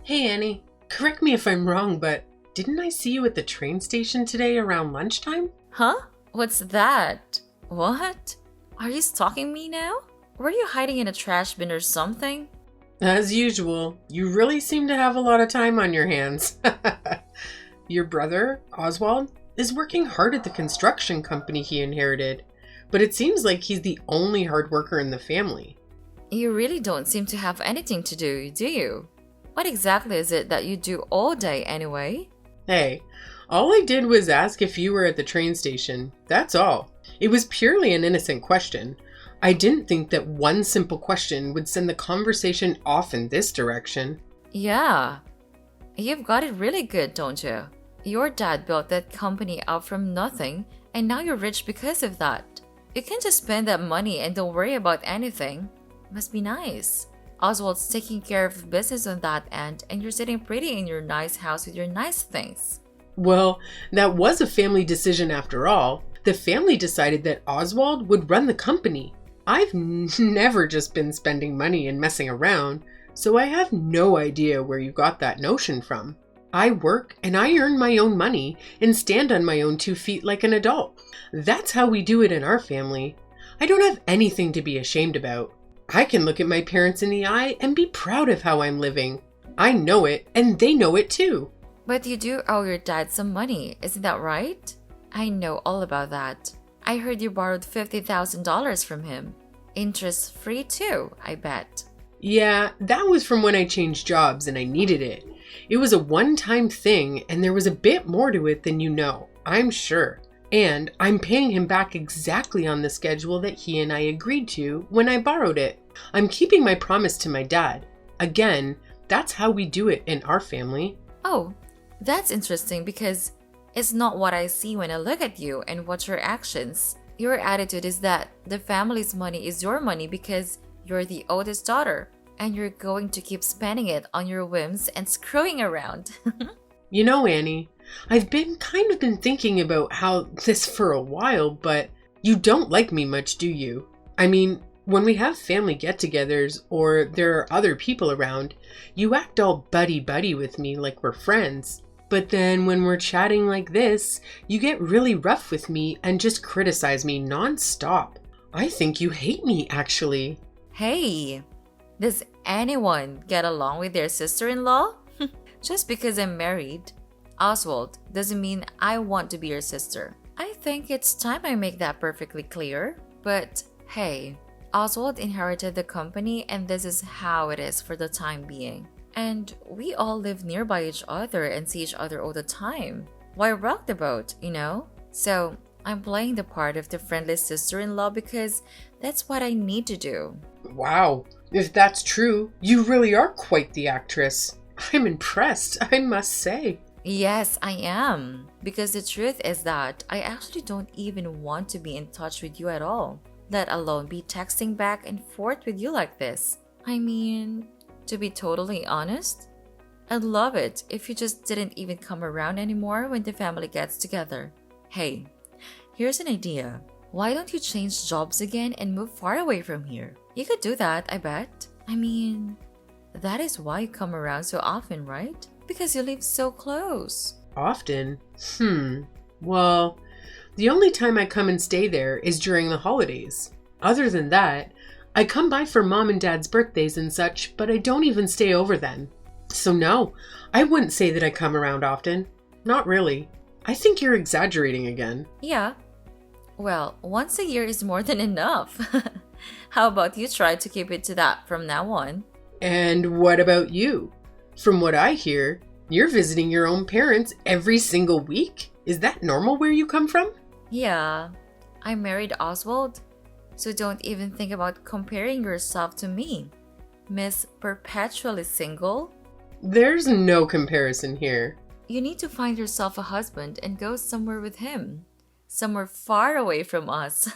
Hey Annie, correct me if I'm wrong, but didn't I see you at the train station today around lunchtime? Huh? What's that? What? Are you stalking me now? Were you hiding in a trash bin or something? As usual, you really seem to have a lot of time on your hands. Your brother, Oswald, is working hard at the construction company he inherited, but it seems like he's the only hard worker in the family. You really don't seem to have anything to do you? What exactly is it that you do all day anyway? Hey, all I did was ask if you were at the train station. That's all. It was purely an innocent question. I didn't think that one simple question would send the conversation off in this direction. Yeah. You've got it really good, don't you? Your dad built that company up from nothing, and now you're rich because of that. You can just spend that money and don't worry about anything. Must be nice. Oswald's taking care of business on that end, and you're sitting pretty in your nice house with your nice things. Well, that was a family decision after all. The family decided that Oswald would run the company. I've never just been spending money and messing around, so I have no idea where you got that notion from. I work and I earn my own money and stand on my own 2 feet like an adult. That's how we do it in our family. I don't have anything to be ashamed about. I can look at my parents in the eye and be proud of how I'm living. I know it and they know it too. But you do owe your dad some money, isn't that right? I know all about that. I heard you borrowed $50,000 from him. Interest-free too, I bet. Yeah, that was from when I changed jobs and I needed it. It was a one-time thing and there was a bit more to it than you know, I'm sure. And I'm paying him back exactly on the schedule that he and I agreed to when I borrowed it. I'm keeping my promise to my dad. Again, that's how we do it in our family. Oh, that's interesting because it's not what I see when I look at you and watch your actions. Your attitude is that the family's money is your money because you're the oldest daughter and you're going to keep spending it on your whims and screwing around. You know, Annie, I've been thinking about how this for a while, but you don't like me much, do you? I mean, when we have family get-togethers or there are other people around, you act all buddy-buddy with me like we're friends. But then when we're chatting like this, you get really rough with me and just criticize me non-stop. I think you hate me, actually. Hey, does anyone get along with their sister-in-law? Just because I'm married, Oswald, doesn't mean I want to be your sister. I think it's time I make that perfectly clear. But hey, Oswald inherited the company and this is how it is for the time being. And we all live nearby each other and see each other all the time. Why rock the boat, you know? So I'm playing the part of the friendly sister-in-law because that's what I need to do. Wow, if that's true, you really are quite the actress. I'm impressed, I must say. Yes, I am. Because the truth is that I actually don't even want to be in touch with you at all, let alone be texting back and forth with you like this. I mean, to be totally honest, I'd love it if you just didn't even come around anymore when the family gets together. Hey, here's an idea. Why don't you change jobs again and move far away from here? You could do that, I bet. I mean, that is why you come around so often, right? Because you live so close. Often? Well, the only time I come and stay there is during the holidays. Other than that, I come by for mom and dad's birthdays and such, but I don't even stay over then. So no, I wouldn't say that I come around often. Not really. I think you're exaggerating again. Yeah. Well, once a year is more than enough. How about you try to keep it to that from now on? And what about you? From what I hear, you're visiting your own parents every single week? Is that normal where you come from? Yeah, I married Oswald, so don't even think about comparing yourself to me. Miss Perpetually Single. There's no comparison here. You need to find yourself a husband and go somewhere with him. Somewhere far away from us.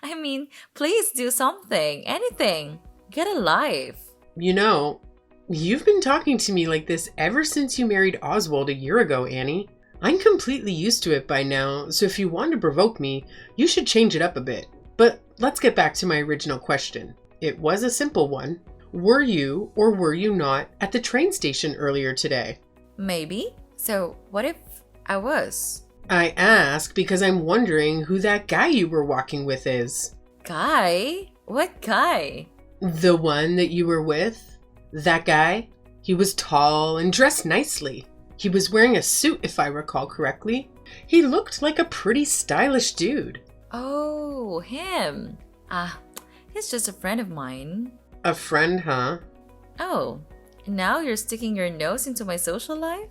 I mean, please do something, anything. Get a life. You know, you've been talking to me like this ever since you married Oswald a year ago, Annie. I'm completely used to it by now, so if you want to provoke me, you should change it up a bit. But let's get back to my original question. It was a simple one. Were you or were you not at the train station earlier today? Maybe. So, what if I was? I ask because I'm wondering who that guy you were walking with is. Guy? What guy? The one that you were with? That guy? He was tall and dressed nicely. He was wearing a suit, if I recall correctly. He looked like a pretty stylish dude. Oh, him. He's just a friend of mine. A friend, huh? Oh, now you're sticking your nose into my social life?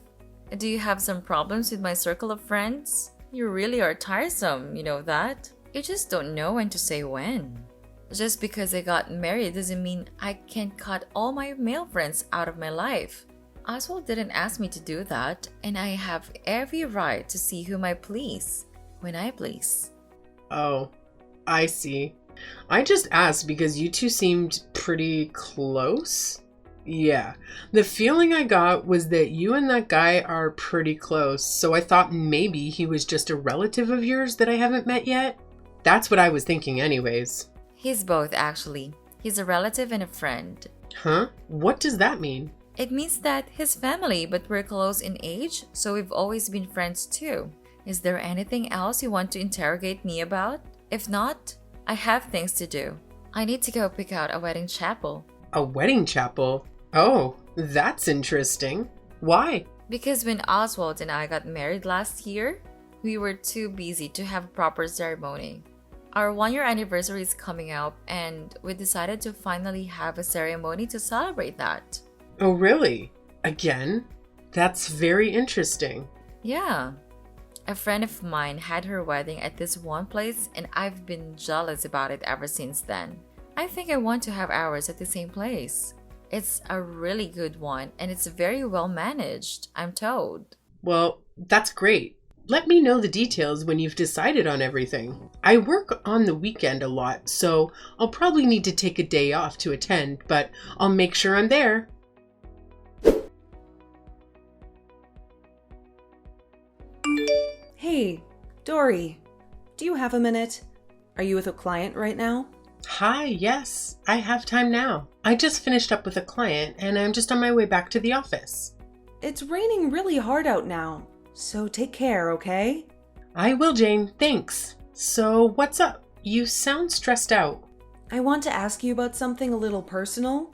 Do you have some problems with my circle of friends? You really are tiresome, you know that? You just don't know when to say when. Just because I got married doesn't mean I can cut all my male friends out of my life. Oswald didn't ask me to do that, and I have every right to see whom I please, when I please. Oh, I see. I just asked because you two seemed pretty close. Yeah, the feeling I got was that you and that guy are pretty close, so I thought maybe he was just a relative of yours that I haven't met yet. That's what I was thinking anyways. He's both, actually. He's a relative and a friend. Huh? What does that mean? It means that his family, but we're close in age, so we've always been friends too. Is there anything else you want to interrogate me about? If not, I have things to do. I need to go pick out a wedding chapel. A wedding chapel? Oh, that's interesting. Why? Because when Oswald and I got married last year, we were too busy to have a proper ceremony. Our 1-year anniversary is coming up, and we decided to finally have a ceremony to celebrate that. Oh, really? Again? That's very interesting. Yeah. A friend of mine had her wedding at this one place, and I've been jealous about it ever since then. I think I want to have ours at the same place. It's a really good one, and it's very well managed, I'm told. Well, that's great. Let me know the details when you've decided on everything. I work on the weekend a lot, so I'll probably need to take a day off to attend, but I'll make sure I'm there. Hey, Dory, do you have a minute? Are you with a client right now? Hi, yes, I have time now. I just finished up with a client and I'm just on my way back to the office. It's raining really hard out now, so take care, okay? I will, Jane, thanks. So what's up? You sound stressed out. I want to ask you about something a little personal.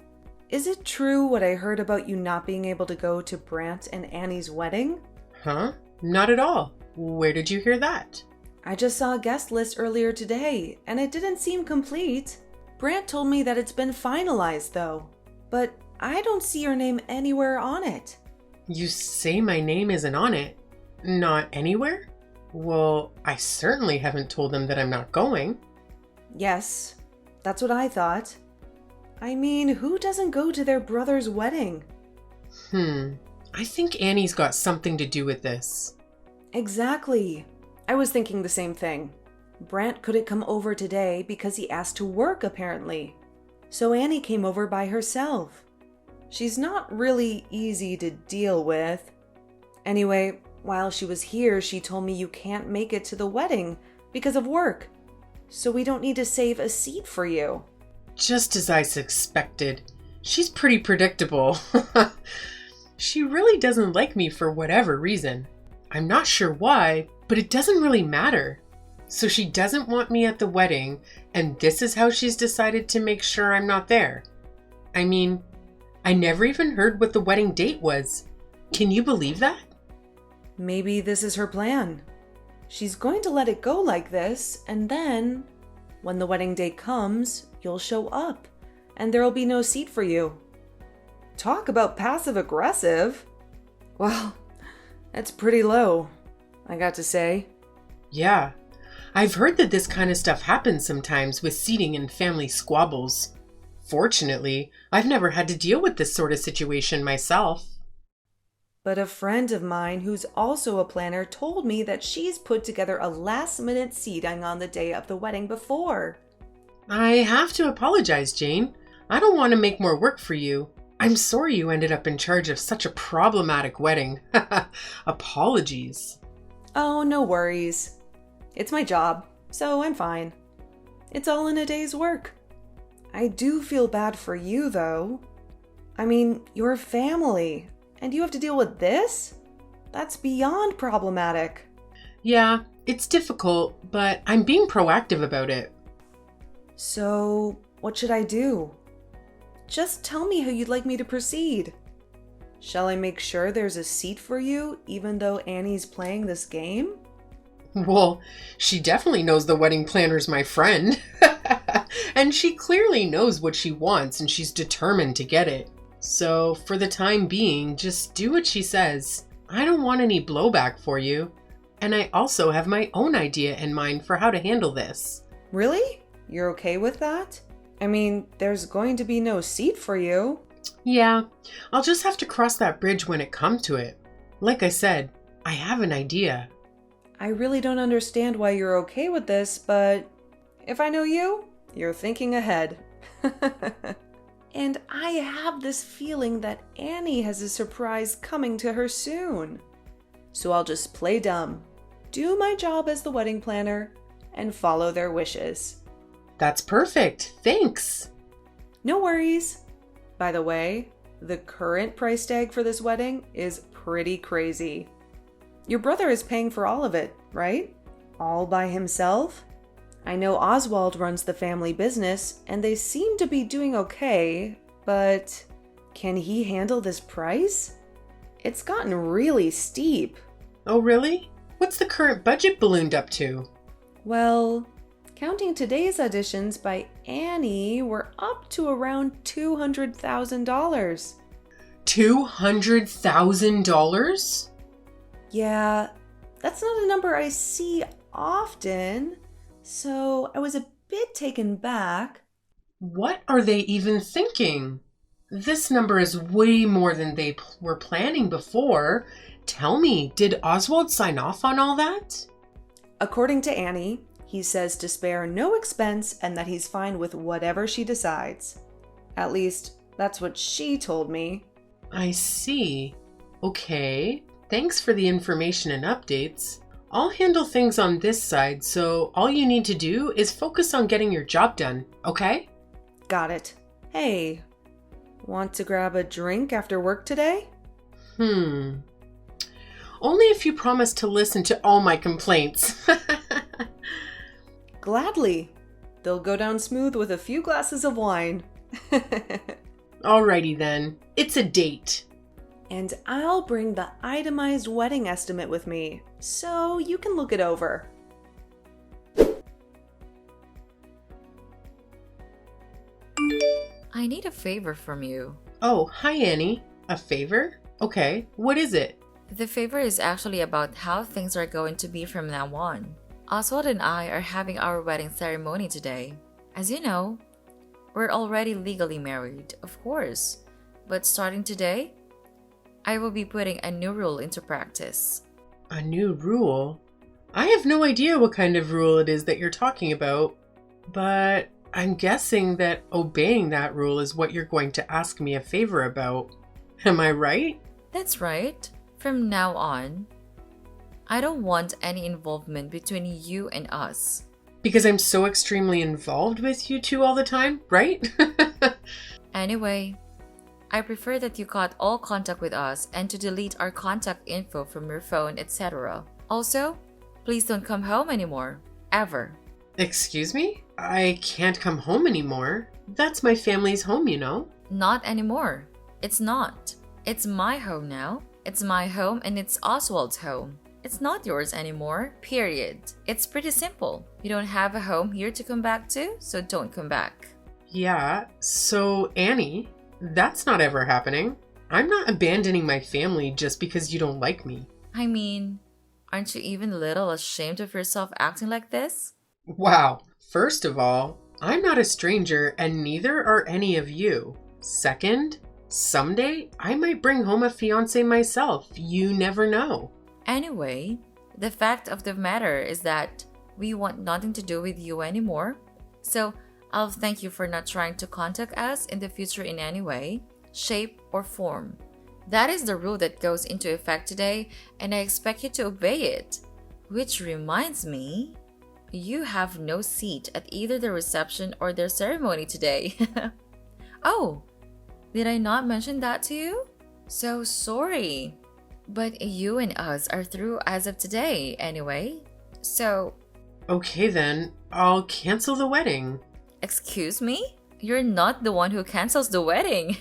Is it true what I heard about you not being able to go to Brant and Annie's wedding? Huh? Not at all. Where did you hear that? I just saw a guest list earlier today, and it didn't seem complete. Brant told me that it's been finalized, though, but I don't see your name anywhere on it. You say my name isn't on it? Not anywhere? Well, I certainly haven't told them that I'm not going. Yes, that's what I thought. I mean, who doesn't go to their brother's wedding? I think Annie's got something to do with this. Exactly. I was thinking the same thing. Brant couldn't come over today because he asked to work, apparently. So Annie came over by herself. She's not really easy to deal with. Anyway, while she was here, she told me you can't make it to the wedding because of work. So we don't need to save a seat for you. Just as I suspected. She's pretty predictable. She really doesn't like me for whatever reason. I'm not sure why, but it doesn't really matter. So she doesn't want me at the wedding, and this is how she's decided to make sure I'm not there. I mean, I never even heard what the wedding date was. Can you believe that? Maybe this is her plan. She's going to let it go like this, and then, when the wedding date comes, you'll show up, and there'll be no seat for you. Talk about passive-aggressive. Well, that's pretty low, I got to say. Yeah, I've heard that this kind of stuff happens sometimes with seating and family squabbles. Fortunately, I've never had to deal with this sort of situation myself. But a friend of mine who's also a planner told me that she's put together a last-minute seating on the day of the wedding before. I have to apologize, Jane. I don't want to make more work for you. I'm sorry you ended up in charge of such a problematic wedding. Apologies. Oh, no worries. It's my job, so I'm fine. It's all in a day's work. I do feel bad for you, though. I mean, you're family, and you have to deal with this? That's beyond problematic. Yeah, it's difficult, but I'm being proactive about it. So, what should I do? Just tell me how you'd like me to proceed. Shall I make sure there's a seat for you, even though Annie's playing this game? Well, she definitely knows the wedding planner's my friend. And she clearly knows what she wants and she's determined to get it. So, for the time being, just do what she says. I don't want any blowback for you. And I also have my own idea in mind for how to handle this. Really? You're okay with that? I mean, there's going to be no seat for you. Yeah, I'll just have to cross that bridge when it comes to it. Like I said, I have an idea. I really don't understand why you're okay with this, but if I know you, you're thinking ahead. And I have this feeling that Annie has a surprise coming to her soon. So I'll just play dumb, do my job as the wedding planner, and follow their wishes. That's perfect. Thanks. No worries. By the way, the current price tag for this wedding is pretty crazy. Your brother is paying for all of it, right? All by himself? I know Oswald runs the family business, and they seem to be doing okay, but can he handle this price? It's gotten really steep. Oh, really? What's the current budget ballooned up to? Well, counting today's auditions by Annie, we're up to around $200,000. $200,000? Yeah, that's not a number I see often, so I was a bit taken back. What are they even thinking? This number is way more than they were planning before. Tell me, did Oswald sign off on all that? According to Annie, he says to spare no expense and that he's fine with whatever she decides. At least, that's what she told me. I see. Okay. Thanks for the information and updates. I'll handle things on this side, so all you need to do is focus on getting your job done, okay? Got it. Hey, want to grab a drink after work today? Only if you promise to listen to all my complaints. Gladly. They'll go down smooth with a few glasses of wine. Alrighty then. It's a date. And I'll bring the itemized wedding estimate with me, so you can look it over. I need a favor from you. Oh, hi Annie. A favor? Okay, what is it? The favor is actually about how things are going to be from now on. Oswald and I are having our wedding ceremony today. As you know, we're already legally married, of course. But starting today, I will be putting a new rule into practice. A new rule? I have no idea what kind of rule it is that you're talking about, but I'm guessing that obeying that rule is what you're going to ask me a favor about. Am I right? That's right. From now on, I don't want any involvement between you and us. Because I'm so extremely involved with you two all the time, right? Anyway, I prefer that you cut all contact with us and to delete our contact info from your phone, etc. Also, please don't come home anymore. Ever. Excuse me? I can't come home anymore. That's my family's home, you know. Not anymore. It's not. It's my home now. It's my home and it's Oswald's home. It's not yours anymore, period. It's pretty simple. You don't have a home here to come back to, so don't come back. Yeah, so Annie, that's not ever happening. I'm not abandoning my family just because you don't like me. I mean, aren't you even a little ashamed of yourself acting like this? Wow. First of all, I'm not a stranger and neither are any of you. Second, someday I might bring home a fiancé myself. You never know. Anyway, the fact of the matter is that we want nothing to do with you anymore. So I'll thank you for not trying to contact us in the future in any way, shape, or form. That is the rule that goes into effect today, and I expect you to obey it. Which reminds me, You have no seat at either the reception or their ceremony today. Oh, did I not mention that to you? So sorry. But you and us are through as of today, anyway. So, Okay then, I'll cancel the wedding. excuse me? You're not the one who cancels the wedding.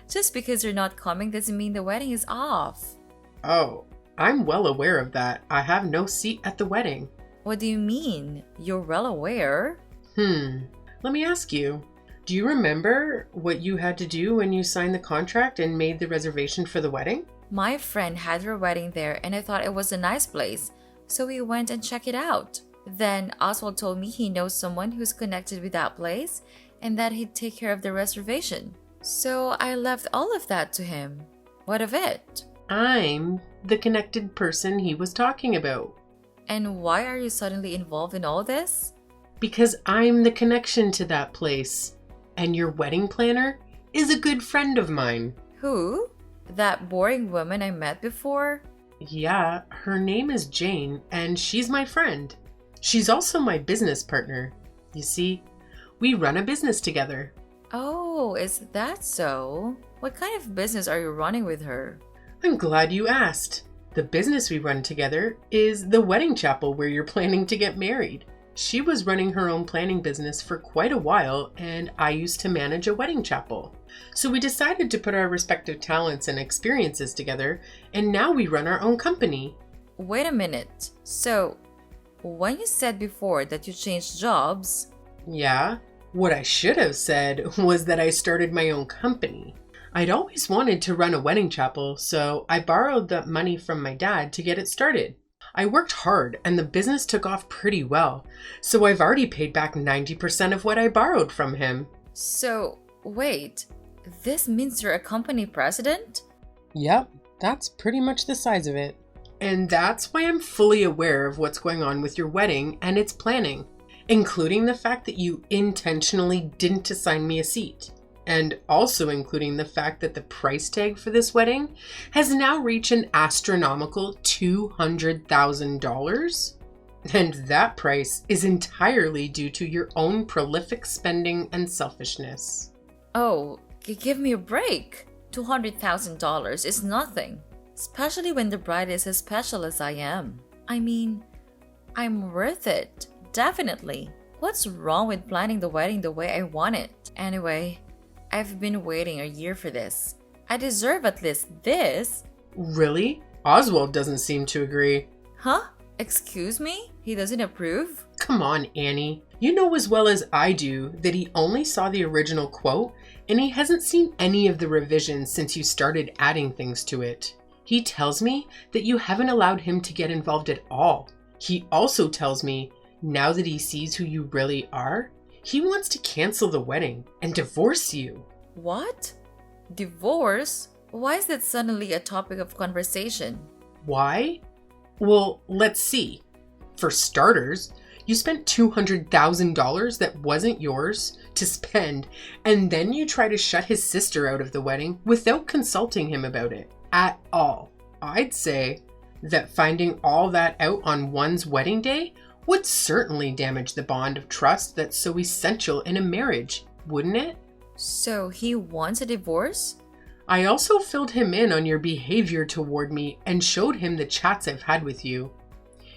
Just because you're not coming doesn't mean the wedding is off. Oh, I'm well aware of that. I have no seat at the wedding. What do you mean? You're well aware? Let me ask you. Do you remember what you had to do when you signed the contract and made the reservation for the wedding? My friend had her wedding there and I thought it was a nice place, so we went and checked it out. Then Oswald told me he knows someone who's connected with that place and that he'd take care of the reservation. So I left all of that to him. What of it? I'm the connected person he was talking about. And why are you suddenly involved in all this? Because I'm the connection to that place. And your wedding planner is a good friend of mine. Who? That boring woman I met before? Yeah, her name is Jane, and she's my friend. She's also my business partner. You see, we run a business together. Oh, is that so? What kind of business are you running with her? I'm glad you asked. The business we run together is the wedding chapel where you're planning to get married. She was running her own planning business for quite a while, and I used to manage a wedding chapel. So we decided to put our respective talents and experiences together, and now we run our own company. Wait a minute. So, when you said before that you changed jobs... Yeah, what I should have said was that I started my own company. I'd always wanted to run a wedding chapel, so I borrowed the money from my dad to get it started. I worked hard and the business took off pretty well, so I've already paid back 90% of what I borrowed from him. So, wait, this means you're a company president? Yep, that's pretty much the size of it. And that's why I'm fully aware of what's going on with your wedding and its planning, including the fact that you intentionally didn't assign me a seat. And also including the fact that the price tag for this wedding has now reached an astronomical $200,000. And that price is entirely due to your own prolific spending and selfishness. Oh, give me a break. $200,000 is nothing, especially when the bride is as special as I am. I mean, I'm worth it, definitely. What's wrong with planning the wedding the way I want it? Anyway, I've been waiting a year for this. I deserve at least this. Really? Oswald doesn't seem to agree. Huh? Excuse me? He doesn't approve? Come on, Annie. You know as well as I do that he only saw the original quote and he hasn't seen any of the revisions since you started adding things to it. He tells me that you haven't allowed him to get involved at all. He also tells me, now that he sees who you really are, he wants to cancel the wedding and divorce you. What? Divorce? Why is that suddenly a topic of conversation? Why? Well, let's see. For starters, you spent $200,000 that wasn't yours to spend, and then you try to shut his sister out of the wedding without consulting him about it at all. I'd say that finding all that out on one's wedding day would certainly damage the bond of trust that's so essential in a marriage, wouldn't it? So he wants a divorce? I also filled him in on your behavior toward me and showed him the chats I've had with you.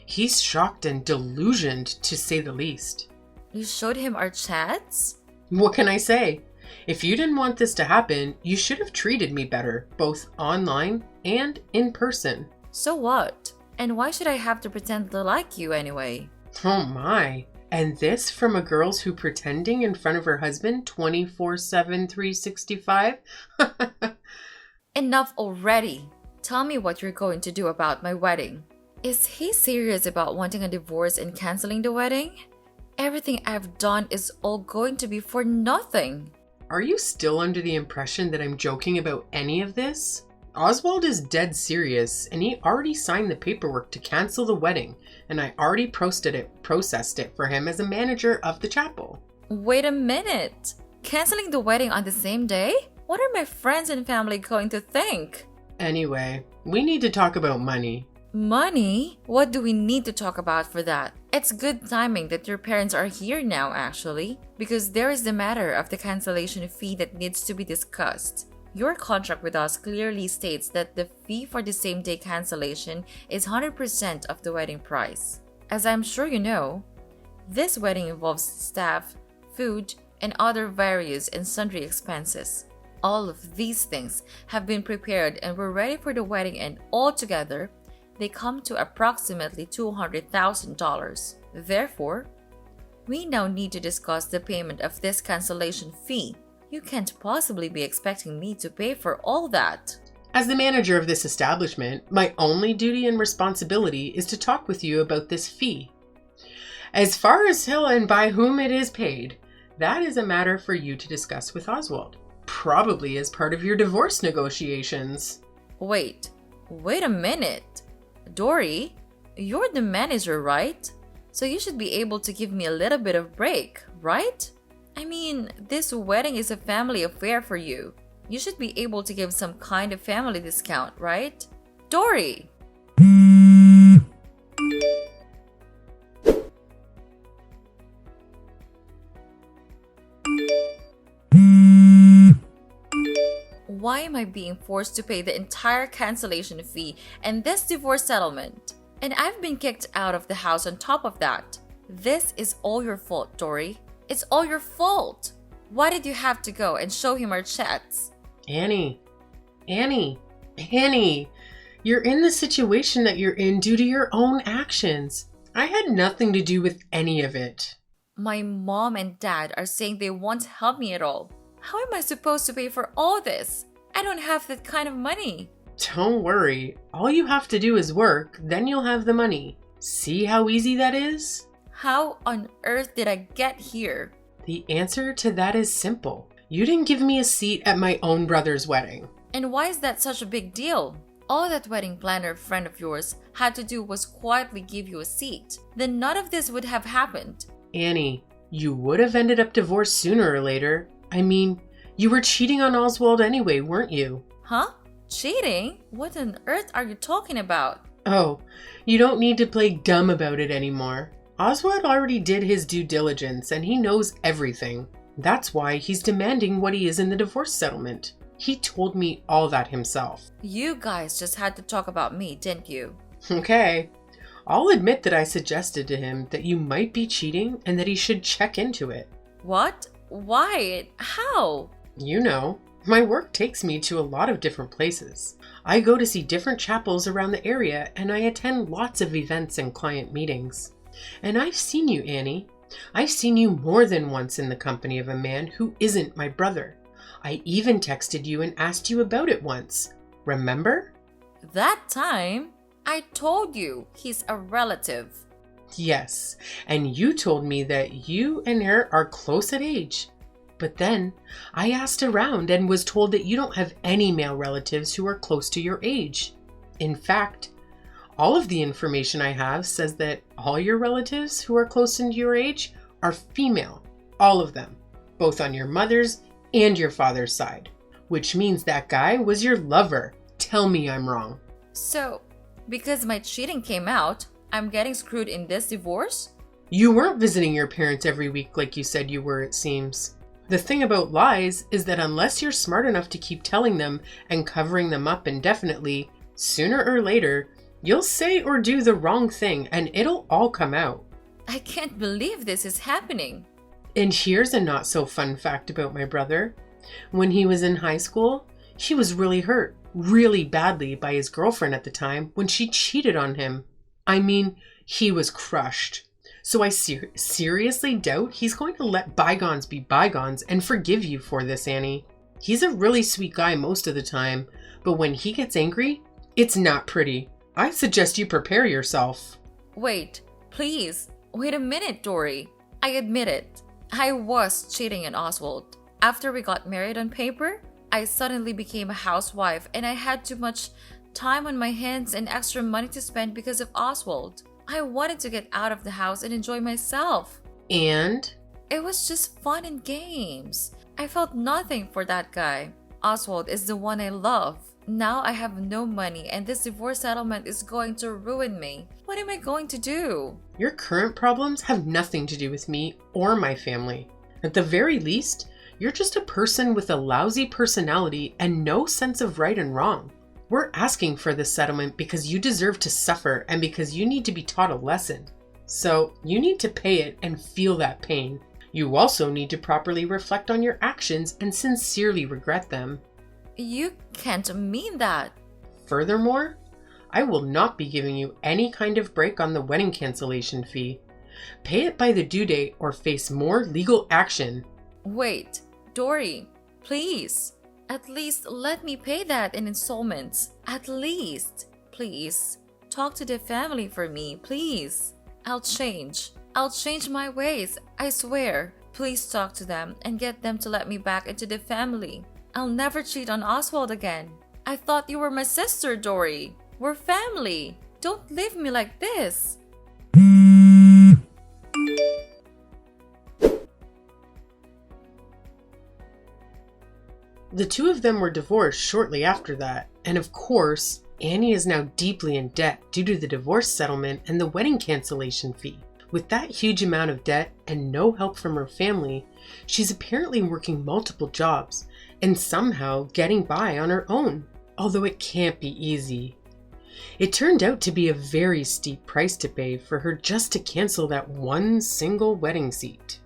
He's shocked and delusioned, to say the least. You showed him our chats? What can I say? If you didn't want this to happen, you should have treated me better, both online and in person. So what? And why should I have to pretend to like you anyway? Oh my. And this from a girl who's pretending in front of her husband 24/7, 365? Enough already. Tell me what you're going to do about my wedding. Is he serious about wanting a divorce and canceling the wedding? Everything I've done is all going to be for nothing. Are you still under the impression that I'm joking about any of this? Oswald is dead serious, and he already signed the paperwork to cancel the wedding, and I already processed it for him as a manager of the chapel. Wait a minute. Canceling the wedding on the same day? What are my friends and family going to think? Anyway, we need to talk about money. Money? What do we need to talk about for that? It's good timing that your parents are here now, actually, because there is the matter of the cancellation fee that needs to be discussed. Your contract with us clearly states that the fee for the same-day cancellation is 100% of the wedding price. As I'm sure you know, this wedding involves staff, food, and other various and sundry expenses. All of these things have been prepared and we're ready for the wedding, and altogether, they come to approximately $200,000. Therefore, we now need to discuss the payment of this cancellation fee. You can't possibly be expecting me to pay for all that. As the manager of this establishment, my only duty and responsibility is to talk with you about this fee. As far as how and by whom it is paid, that is a matter for you to discuss with Oswald, probably as part of your divorce negotiations. Wait a minute. Dory, you're the manager, right? So you should be able to give me a little bit of break, right? I mean, this wedding is a family affair for you. You should be able to give some kind of family discount, right? Dory! Why am I being forced to pay the entire cancellation fee and this divorce settlement? And I've been kicked out of the house on top of that. This is all your fault, Dory. It's all your fault. Why did you have to go and show him our chats? Annie, you're in the situation that you're in due to your own actions. I had nothing to do with any of it. My mom and dad are saying they won't help me at all. How am I supposed to pay for all this? I don't have that kind of money. Don't worry. All you have to do is work, then you'll have the money. See how easy that is? How on earth did I get here? The answer to that is simple. You didn't give me a seat at my own brother's wedding. And why is that such a big deal? All that wedding planner friend of yours had to do was quietly give you a seat. Then none of this would have happened. Annie, you would have ended up divorced sooner or later. I mean, you were cheating on Oswald anyway, weren't you? Huh? Cheating? What on earth are you talking about? Oh, you don't need to play dumb about it anymore. Oswald already did his due diligence and he knows everything. That's why he's demanding what he is in the divorce settlement. He told me all that himself. You guys just had to talk about me, didn't you? Okay. I'll admit that I suggested to him that you might be cheating and that he should check into it. What? Why? How? You know, my work takes me to a lot of different places. I go to see different chapels around the area and I attend lots of events and client meetings. And I've seen you, Annie. I've seen you more than once in the company of a man who isn't my brother. I even texted you and asked you about it once. Remember? That time, I told you he's a relative. Yes, and you told me that you and her are close at age. But then I asked around and was told that you don't have any male relatives who are close to your age. In fact, all of the information I have says that all your relatives who are close to your age are female. All of them. Both on your mother's and your father's side. Which means that guy was your lover. Tell me I'm wrong. So, because my cheating came out, I'm getting screwed in this divorce? You weren't visiting your parents every week like you said you were, it seems. The thing about lies is that unless you're smart enough to keep telling them and covering them up indefinitely, sooner or later, you'll say or do the wrong thing and it'll all come out. I can't believe this is happening. And here's a not so fun fact about my brother. When he was in high school, he was really hurt, really badly by his girlfriend at the time when she cheated on him. I mean, he was crushed. So I seriously doubt he's going to let bygones be bygones and forgive you for this, Annie. He's a really sweet guy most of the time, but when he gets angry, it's not pretty. I suggest you prepare yourself. Wait, please. Wait a minute, Dory. I admit it. I was cheating on Oswald. After we got married on paper, I suddenly became a housewife and I had too much time on my hands and extra money to spend because of Oswald. I wanted to get out of the house and enjoy myself. And? It was just fun and games. I felt nothing for that guy. Oswald is the one I love. Now I have no money and this divorce settlement is going to ruin me. What am I going to do? Your current problems have nothing to do with me or my family. At the very least, you're just a person with a lousy personality and no sense of right and wrong. We're asking for this settlement because you deserve to suffer and because you need to be taught a lesson. So you need to pay it and feel that pain. You also need to properly reflect on your actions and sincerely regret them. You can't mean that. Furthermore, I will not be giving you any kind of break on the wedding cancellation fee. Pay it by the due date or face more legal action. Wait, Dory, please. At least let me pay that in installments. At least. Please. Talk to the family for me, please. I'll change. I'll change my ways, I swear. Please talk to them and get them to let me back into the family. I'll never cheat on Oswald again. I thought you were my sister, Dory. We're family. Don't leave me like this. The two of them were divorced shortly after that, and of course, Annie is now deeply in debt due to the divorce settlement and the wedding cancellation fee. With that huge amount of debt and no help from her family, she's apparently working multiple jobs and somehow getting by on her own, although it can't be easy. It turned out to be a very steep price to pay for her just to cancel that one single wedding seat.